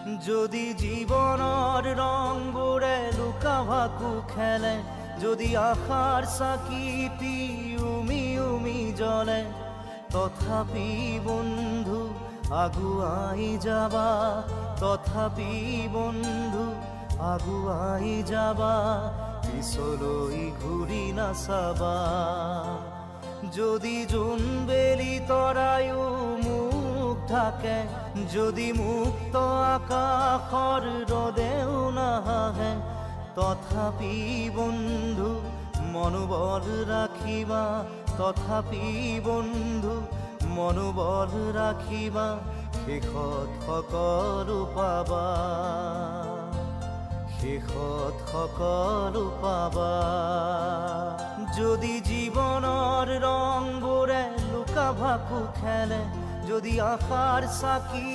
যদি জীৱনৰ ৰংবোৰে লুকা ভাকু খেলে, যদি আশাৰ চাকি উমি উমি জ্বলে, তথাপি বন্ধু আগুৱাই যাবা, তথাপি বন্ধু আগুৱাই যাবা, পিছলৈ ঘূৰি নাচাবা। যদি জোনবেলি তৰায়ো মুখ ঢাকে, যদি মুক্ত আকাশৰ ৰদেও নাহে, তথাপি বন্ধু মনোবল ৰাখিবা, তথাপি বন্ধু মনোবল ৰাখিবা, শেষত সকলো পাবা, শেষত সকলো পাবা। যদি জীৱনৰ ৰংবোৰে লুকা ভাকু খেলে, যদি আশাৰ চাকি